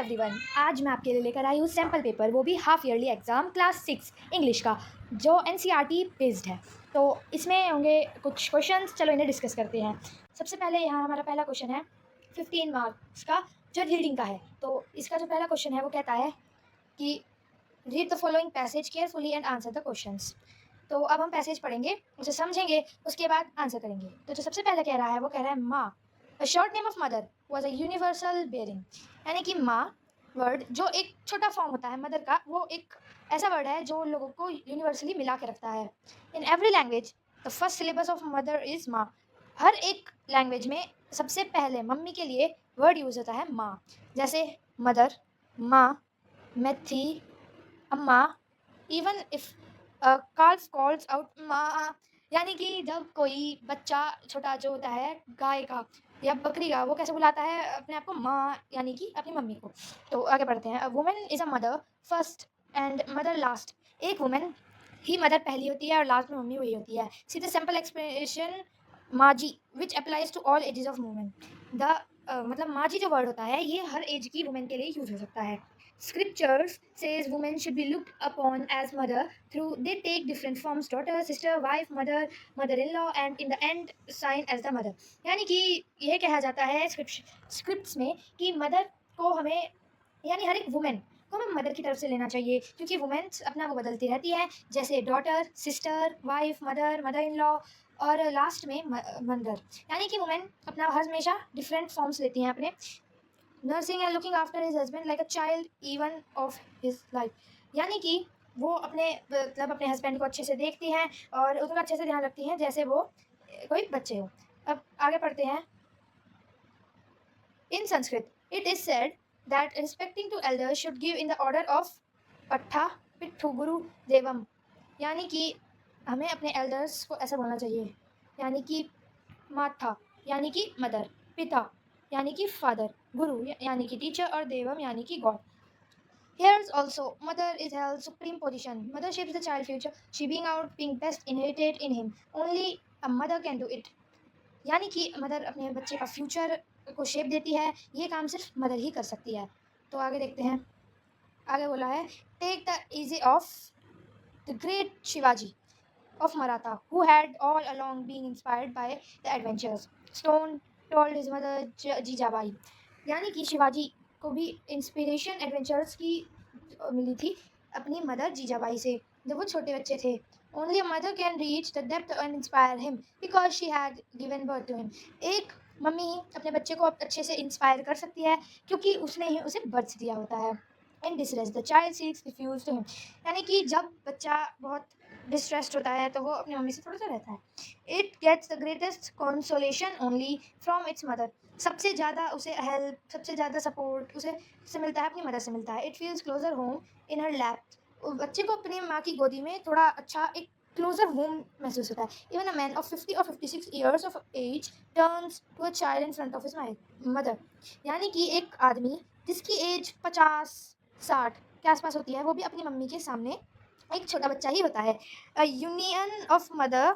Everyone, आज मैं आपके लिए लेकर आई हूँ सैम्पल पेपर, वो भी half yearly exam class 6 English का, जो एनसीईआरटी बेस्ड है। तो इसमें होंगे कुछ क्वेश्चंस, चलो इन्हें डिस्कस करते हैं। सबसे पहले यहाँ हमारा पहला क्वेश्चन है 15 मार्क्स का, जो रीडिंग का है। तो इसका जो पहला क्वेश्चन है वो कहता है कि read the following passage carefully and answer the questions. तो अब हम पैसेज पढ़ेंगे, उसे समझेंगे, उसके बाद आंसर करेंगे। तो जो सबसे पहले कह रहा है वो कह रहा है माँ। A short name of mother was a universal bearing, यानी कि माँ वर्ड जो एक छोटा फॉर्म होता है मदर का, वो एक ऐसा वर्ड है जो लोगों को यूनिवर्सली मिला के रखता है। In every language the first syllabus of mother is माँ। हर एक लैंग्वेज में सबसे पहले मम्मी के लिए वर्ड यूज़ होता है माँ, जैसे मदर, माँ, मैथी, अम्मा। इवन इफ काल्फ कॉल्स आउट माँ, यानी कि जब कोई बच्चा छोटा जो होता है गाय का या बकरी का, वो कैसे बुलाता है अपने आप को? माँ, यानी कि अपनी मम्मी को। तो आगे बढ़ते हैं। A women is a mother first and mother last. एक वुमेन ही मदर पहली होती है और लास्ट में मम्मी वही होती है। सी द सिंपल एक्सप्रेशन माजी which applies to all ages of women. The मतलब माजी जो वर्ड होता है ये हर एज की वुमेन के लिए यूज हो सकता है। Scriptures says women should be looked upon as mother through they take different forms: daughter, sister, wife, mother, mother-in-law, and in the end sign as the mother। यानी कि यह कहा जाता है स्क्रिप्ट्स में कि मदर को हमें, यानी हर एक वुमेन को हमें मदर की तरफ से लेना चाहिए, क्योंकि वुमेन्स अपना वो बदलती रहती है, जैसे daughter, sister, wife, mother, mother in law और लास्ट में मदर। यानी कि वुमेन अपना हमेशा डिफरेंट फॉर्म्स लेती हैं अपने। Nursing and looking after his husband like a child even of his life, यानी कि वो अपने मतलब अपने हस्बैंड को अच्छे से देखती हैं और उनका अच्छे से ध्यान रखती हैं जैसे वो कोई बच्चे हो। अब आगे पढ़ते हैं। In Sanskrit it is said that respecting to elders should give in the order of पट्ठा पिट्ठू गुरु देवम, यानी कि हमें अपने एल्डर्स को ऐसा बोलना चाहिए, यानी कि माथा यानी कि मदर, पिता यानी कि फादर, गुरु यानी कि टीचर और देवम यानी कि God. Here's also mother is held supreme position. Mother shapes the child future. She being out being best inherited in him. Only a mother can do it. यानी कि मदर अपने बच्चे का फ्यूचर को शेप देती है, ये काम सिर्फ मदर ही कर सकती है। तो आगे देखते हैं। आगे बोला है take the easy of the great Shivaji of Maratha, who had all along been inspired by the adventures. Stone told his mother Jijabai, यानी कि शिवाजी को भी इंस्पिरेशन एडवेंचर्स की मिली थी अपनी मदर जीजाबाई से जब वो छोटे बच्चे थे। Only a mother can reach the depth and inspire him because she had given birth to him. एक मम्मी ही अपने बच्चे को अच्छे से इंस्पायर कर सकती है क्योंकि उसने ही उसे बर्थ दिया होता है। In distress, the child seeks refuge to him, यानी कि जब बच्चा बहुत डिस्ट्रेस्ड होता है तो वो अपनी मम्मी से थोड़ा सा रहता है। It gets the greatest consolation only from its mother, सबसे ज़्यादा उसे हेल्प, सबसे ज़्यादा सपोर्ट उसे से मिलता है अपनी मदर से मिलता है। It feels closer home in her lap, बच्चे को अपनी माँ की गोदी में थोड़ा अच्छा एक क्लोजर होम महसूस होता है। इवन अ मैन ऑफ 50 और 56 years of age turns to a child in front of his mother, यानी कि एक आदमी जिसकी एज 50-60 के आसपास होती है वो भी अपनी मम्मी के सामने एक छोटा बच्चा ही होता है। A union of mother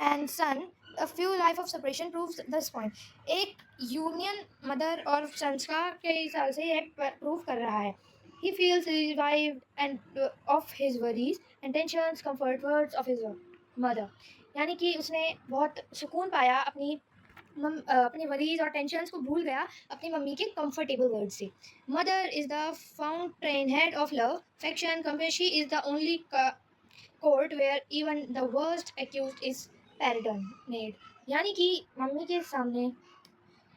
and son a few life of separation proves this point, एक यूनियन मदर और सन्स का के हिसाब से ये प्रूव कर रहा है। He feels revived and of his worries and tensions comfort words of his mother, यानी कि उसने बहुत सुकून पाया अपनी वरीज और टेंशन्स को भूल गया अपनी मम्मी के कंफर्टेबल वर्ड से। Mother is the fountain head of love affection compassion, she is the only court where even the worst accused is pardoned, यानी कि मम्मी के सामने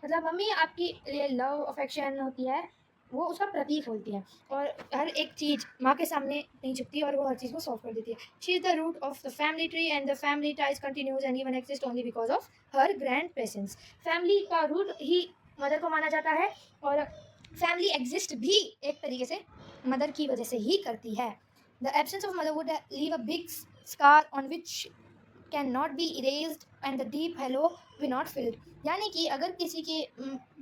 मतलब मम्मी आपकी लिए लव अफेक्शन होती है, वो उसका प्रतीक होती है और हर एक चीज़ माँ के सामने नहीं झुकती और वो हर चीज़ को सॉल्व कर देती है। She is the root of the family tree and the family ties continues and even exist only because of her grand presence. Family का रूट ही मदर को माना जाता है और फैमिली एग्जिस्ट भी एक तरीके से मदर की वजह से ही करती है। The absence of mother would leave a big scar on which can not be erased and the deep hollow we not filled, यानी कि अगर किसी की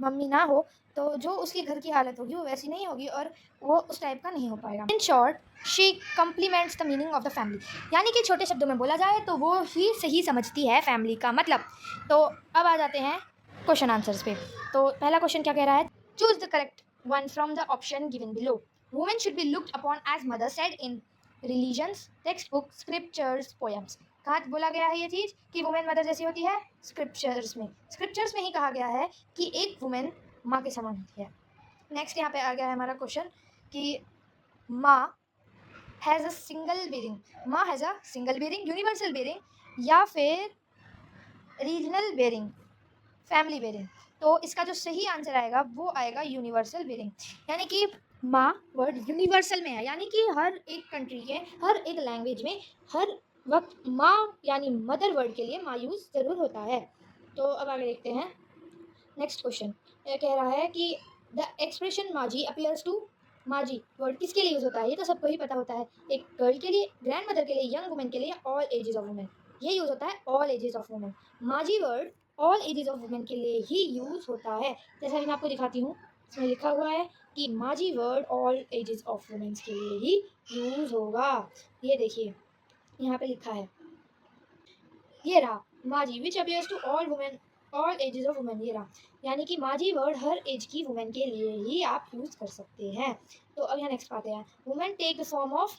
मम्मी ना हो तो जो उसके घर की हालत होगी वो वैसी नहीं होगी और वो उस टाइप का नहीं हो पाएगा। In short she compliments the meaning of the family, यानी कि छोटे शब्दों में बोला जाए तो वो ही सही समझती है फैमिली का मतलब। तो अब आ जाते हैं क्वेश्चन आंसर्स पे। तो पहला क्वेश्चन क्या कह रहा है, choose the correct one from the option given below. Women should be looked upon as mother said in religions, textbooks, scriptures, poems. कहाँ बोला गया है ये चीज़ कि वुमेन मदर जैसी होती है? स्क्रिप्चर्स में ही कहा गया है कि एक वुमेन माँ के समान होती है। नेक्स्ट यहाँ पे आ गया है हमारा क्वेश्चन कि माँ हैज़ अ सिंगल बेरिंग, माँ has a single bearing, universal bearing या फिर रीजनल बेरिंग, फैमिली बेरिंग। तो इसका जो सही आंसर आएगा वो आएगा यूनिवर्सल बेरिंग, यानी कि माँ वर्ड यूनिवर्सल में है, यानी कि हर एक कंट्री के हर एक लैंग्वेज में हर वक्त माँ यानी मदर वर्ड के लिए माँ यूज़ ज़रूर होता है। तो अब आगे देखते हैं नेक्स्ट क्वेश्चन। यह कह रहा है कि द एक्सप्रेशन माजी अपीयर्स टू, माजी वर्ड किसके लिए यूज़ होता है? ये तो सबको ही पता होता है, एक गर्ल के लिए, ग्रैंड मदर के लिए, यंग वुमेन के लिए, ऑल एजेस ऑफ वुमेन, ये यूज़ होता है ऑल एजेस ऑफ वुमेन। माजी word all ages of women के लिए ही यूज़ होता है। जैसा कि मैं आपको दिखाती हूँ, इसमें लिखा हुआ है कि माजी word all ages of womens के लिए ही यूज़ होगा। ये देखिए यहाँ पे लिखा है, ये रहा माजी which appears to all women all ages of women, ये रहा, यानी कि माजी वर्ड हर एज की वुमेन के लिए ही आप यूज़ कर सकते हैं। तो अब यहाँ नेक्स्ट आते हैं, women take the form of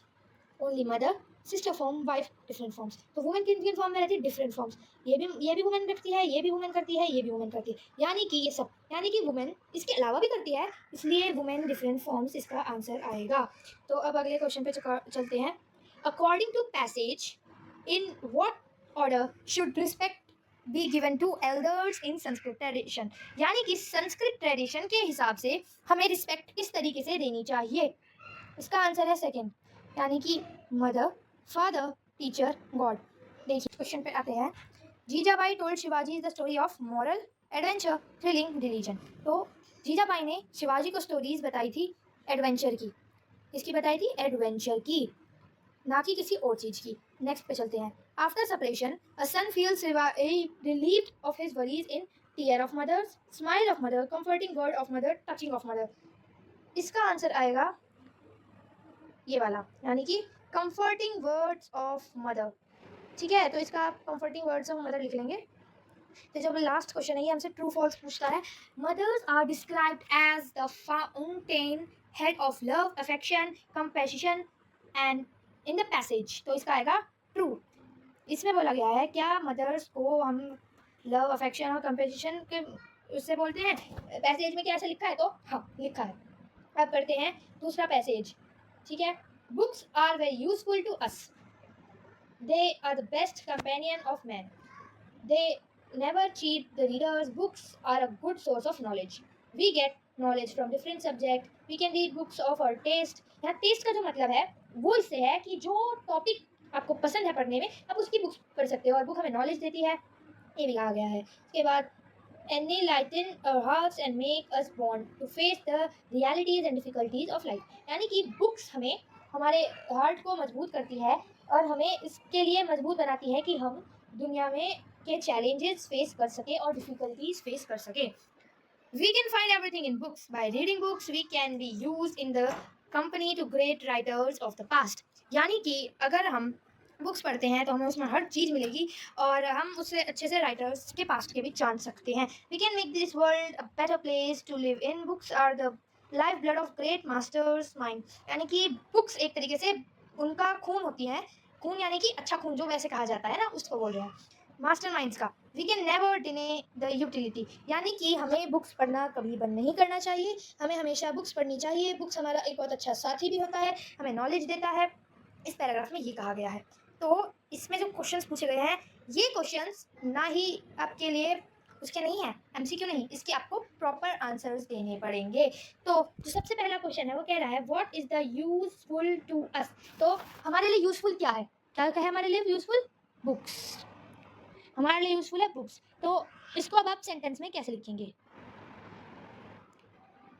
only mother, sister form, wife, different forms. तो वुमेन किन किन फॉर्म में रहती है? Different forms. ये भी वुमेन करती है, ये भी वुमेन करती है, ये भी वुमेन करती है, यानी कि ये सब, यानी कि वुमेन इसके अलावा भी करती है, इसलिए वुमेन डिफरेंट फॉर्म्स इसका आंसर आएगा। तो अब अगले क्वेश्चन पे चलते हैं। According to passage in what order should respect be given to elders in Sanskrit tradition, यानी कि संस्कृत ट्रेडिशन के हिसाब से हमें रिस्पेक्ट किस तरीके से देनी चाहिए? इसका आंसर है सेकंड, यानी कि मदर, फादर, टीचर, गॉड। देखिए क्वेश्चन पे आते हैं। Jijabai told Shivaji the story of moral, adventure, thrilling, religion. तो जीजाबाई ने शिवाजी को स्टोरीज बताई थी एडवेंचर की, किसकी बताई थी? एडवेंचर की, ना कि किसी और चीज़ की। नेक्स्ट पे चलते हैं। After separation a son feels relieved of his worries in tear of mother, smile of mother, comforting word of mother, touching of mother. इसका आंसर आएगा ये वाला, यानी कि कंफर्टिंग वर्ड्स ऑफ मदर। ठीक है, तो इसका आप कंफर्टिंग वर्ड्स ऑफ मदर लिख लेंगे। तो जब लास्ट क्वेश्चन है ये हमसे ट्रू फॉल्स पूछता है। Mothers are described as the fountain head of love, affection, compassion and in the passage. तो इसका आएगा ट्रू। इसमें बोला गया है क्या मदर्स को हम लव, अफेक्शन और कंपैशन के उससे बोलते हैं? पैसेज में क्या ऐसा लिखा है? तो हाँ लिखा है। अब करते हैं दूसरा पैसेज। ठीक है, books are very useful to us, they are the best companion of man, they never cheat the readers, books are a good source of knowledge, we get knowledge from different subject, we can read books of our taste। यहाँ test का जो मतलब है वो इससे है कि जो टॉपिक आपको पसंद है पढ़ने में आप उसकी बुक्स पढ़ सकते हो, और बुक हमें नॉलेज देती है, ये भी कहा गया है। उसके बाद enlighten our hearts and make us want to face the realities and difficulties of life, यानी कि बुक्स हमें हमारे हार्ट को मजबूत करती है और हमें इसके लिए मजबूत बनाती है कि हम दुनिया में के चैलेंजेस फेस कर सके और डिफिकल्टीज फेस कर सके। We can find everything in books, by reading books we can be used in the company to great writers of the past, यानी कि अगर हम बुक्स पढ़ते हैं तो हमें उसमें हर चीज़ मिलेगी और हम उससे अच्छे से राइटर्स के पास्ट के भी जान सकते हैं। We can make this world a better place to live in, books are the life blood of great masters mind, यानी कि बुक्स एक तरीके से उनका खून होती है, खून यानी कि अच्छा खून जो वैसे कहा जाता है ना, उसको बोल रहे हैं मास्टर माइंड्स का। We can never deny the utility, यानी कि हमें बुक्स पढ़ना कभी बंद नहीं करना चाहिए, हमें हमेशा बुक्स पढ़नी चाहिए। बुक्स हमारा एक बहुत अच्छा साथी भी होता है, हमें नॉलेज देता है, इस पैराग्राफ में ये कहा गया है। तो इसमें जो क्वेश्चंस पूछे गए हैं ये क्वेश्चंस ना ही आपके लिए उसके नहीं है, एमसीक्यू नहीं, इसके आपको प्रॉपर आंसर्स देने पड़ेंगे। तो जो सबसे पहला क्वेश्चन है वो कह रहा है what is the useful to us. तो हमारे लिए यूजफुल क्या है? क्या है हमारे लिए यूजफुल? बुक्स हमारे लिए यूजफुल है, बुक्स। तो इसको अब आप सेंटेंस में कैसे लिखेंगे?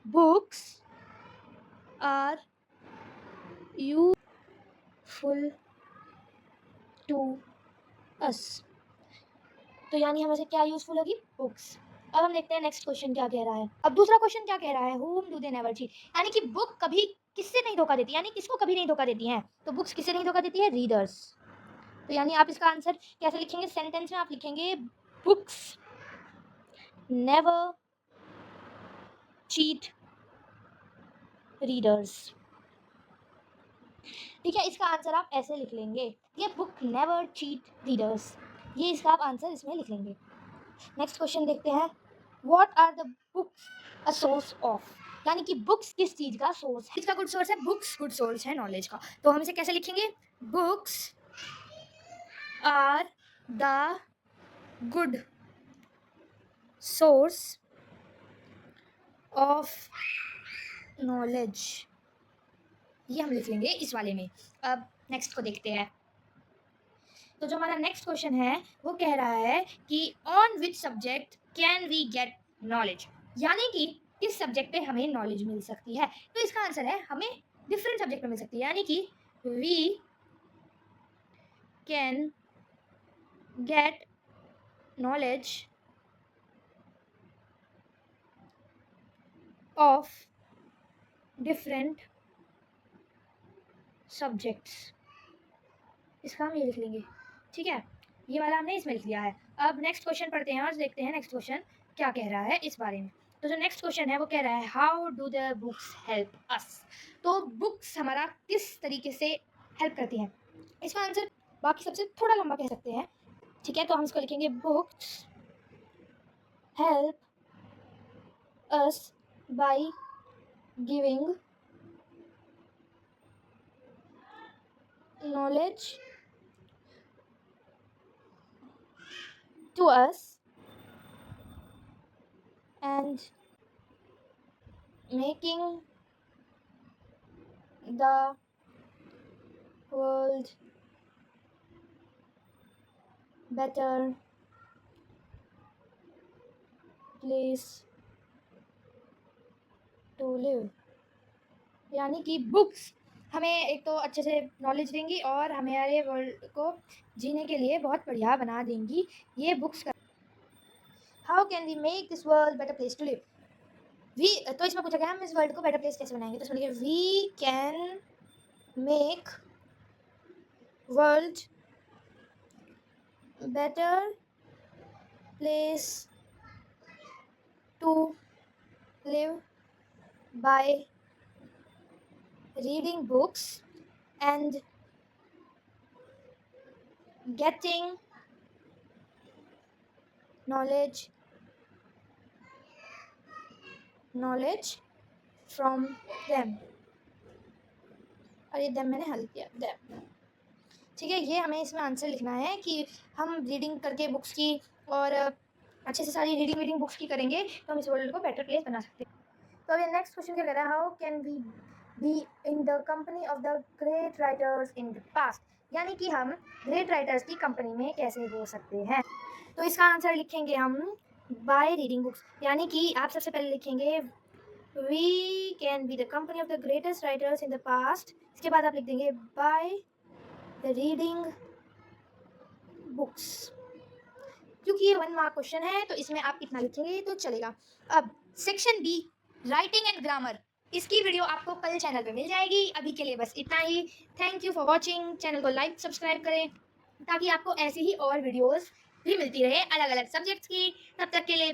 Books are useful to us, तो यानी हमें से क्या यूजफुल होगी? बुक्स। अब हम देखते हैं नेक्स्ट क्वेश्चन क्या कह रहा है। अब दूसरा क्वेश्चन क्या कह रहा है? हुम डू दे नेवर चीट, यानी कि बुक कभी किससे नहीं धोखा देती, यानी किसको कभी नहीं धोखा देती हैं? तो बुक्स किससे नहीं धोखा देती है? रीडर्स। तो यानी आप इसका आंसर कैसे लिखेंगे? सेंटेंस में आप लिखेंगे बुक्स नेवर चीट रीडर्स। ठीक है, इसका आंसर आप ऐसे लिख लेंगे, ये बुक नेवर चीट रीडर्स, ये इसका आप आंसर इसमें लिख लेंगे। नेक्स्ट क्वेश्चन देखते हैं, what are the books a source of, यानी कि बुक्स किस चीज का सोर्स है। इसका गुड सोर्स है, बुक्स गुड सोर्स है नॉलेज का। तो हम इसे कैसे लिखेंगे, books are the good source of knowledge, ये हम लिख लेंगे इस वाले में। अब नेक्स्ट को देखते हैं। तो जो हमारा नेक्स्ट क्वेश्चन है वो कह रहा है कि on which subject can we get knowledge, यानी कि किस सब्जेक्ट पे हमें नॉलेज मिल सकती है। तो इसका आंसर है हमें डिफरेंट सब्जेक्ट पे मिल सकती है, यानी कि we can get knowledge of different subjects, इसका हम ये लिख लेंगे। ठीक है, ये वाला हमने इसमें लिख लिया है। अब नेक्स्ट क्वेश्चन पढ़ते हैं और देखते हैं नेक्स्ट क्वेश्चन क्या कह रहा है इस बारे में। तो जो नेक्स्ट क्वेश्चन है वो कह रहा है how do the books help us, तो बुक्स हमारा किस तरीके से हेल्प करती हैं। इसका आंसर बाकी सबसे थोड़ा लंबा कह सकते हैं। ठीक है, तो हम इसको लिखेंगे books help us by giving knowledge to us and making the world better place to live, यानी कि बुक्स हमें एक तो अच्छे से नॉलेज देंगी और हमारे वर्ल्ड को जीने के लिए बहुत बढ़िया बना देंगी ये बुक्स का। How can we make this world better place to live, we, तो इसमें पूछा गया हम इस वर्ल्ड को बेटर प्लेस कैसे बनाएंगे, तो इसमें लिखिए we can make world better place to live by reading books and getting knowledge from them, और ये them मैंने हल किया them। ठीक है, ये हमें इसमें आंसर लिखना है कि हम रीडिंग करके बुक्स की और अच्छे से सारी रीडिंग बुक्स की करेंगे तो हम इस वर्ल्ड को बेटर प्लेस बना सकते हैं। तो अब ये नेक्स्ट क्वेश्चन क्या कह रहा है, how can we be in the company of the great writers in the past, यानी कि हम ग्रेट राइटर्स की कंपनी में कैसे हो सकते हैं। तो इसका आंसर लिखेंगे हम बाय रीडिंग बुक्स, यानी कि आप सबसे पहले लिखेंगे we can be the company of the greatest writers in the past, इसके बाद आप लिख देंगे बाय द रीडिंग बुक्स, क्योंकि ये 1 मार्क क्वेश्चन है तो इसमें आप इतना लिखेंगे तो चलेगा। अब section be writing and grammar, इसकी वीडियो आपको कल चैनल पे मिल जाएगी। अभी के लिए बस इतना ही। Thank you for watching, channel को लाइक सब्सक्राइब करें ताकि आपको ऐसी ही और वीडियोस भी मिलती रहे अलग अलग सब्जेक्ट्स की। तब तक के लिए